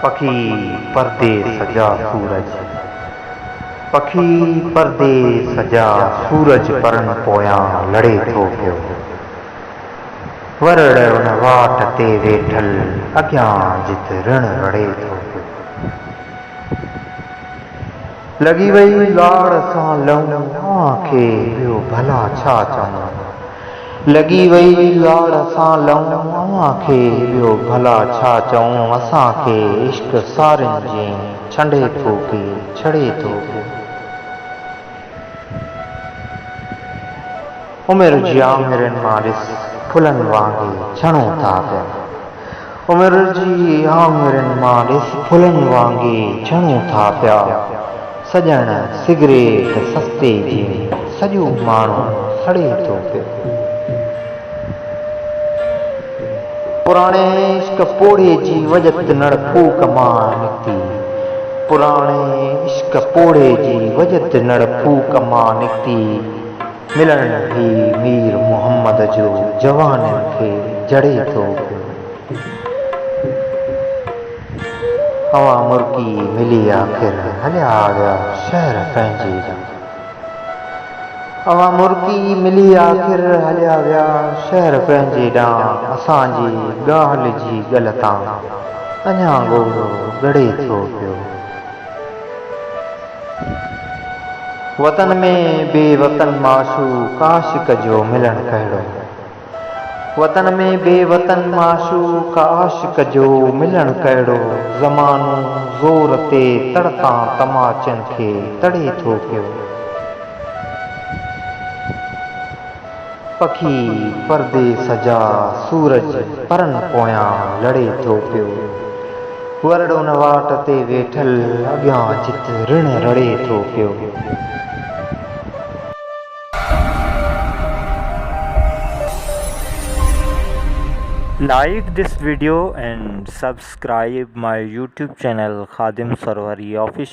पखी परदेस जा सूरज, पखी परदेस जा सूरज परन पोयां लड़े थो पियो। वरड़ उन वाट ते वेठल अॻियां जित ऋण रड़े थो पियो। लॻी वई लाड़ सां लहूं खे ॿियो भला छा चवां। लॻी वई लाड़ सां लहूं खे ॿियो भला छा चऊं। असांखे इश्क सारिन जे छंडे थो के छड़े थो पियो। उमिरि जी आङुरियुनि मां ॾिस फुलनि वांगुरु छणूं था पिया। उमिरि जी आङुरियुनि मां ॾिस फुलनि वांगुरु छणूं था पिया। सॼण सिगरेट सस्ते जी सॼो माण्हू सड़े थो पियो। पुराणे इश्क पोड़े जी वजत नड़ फूक मां निकिती। पुराणे इश्क पोड़े जी वजत नड़ फूक मां निकिती। मिलण भी मीर मोहम्मद जो जवाननि खे जड़े थो पियो। हवा मुर्गी मिली आख़िर हलिया विया शहर पंहिंजे ॾांहुं। हवा मुर्गी मिली आख़िर हलिया विया शहर पंहिंजे ॾांहुं। असांजी ॻाल्हि जी ॻल तां अञा ॻोल्हो ॻड़े थो पियो। वतन में बेवतन माशूक़ आशिक़ जो मिलण कहिड़ो। वतन में बेवतन माशूक़ आशिक़ जो मिलण कहिड़ो। ज़मानो ज़ोर ते तड़कां तमाचनि खे तड़े थो पियो। पखी परदेस जा सूरज परन पोयां लड़े थो पियो। वरड़ उन वाट ते वेठल अॻियां जित ऋण रड़े थो पियो। Like this video and subscribe my YouTube channel Khadim Sarwari Official.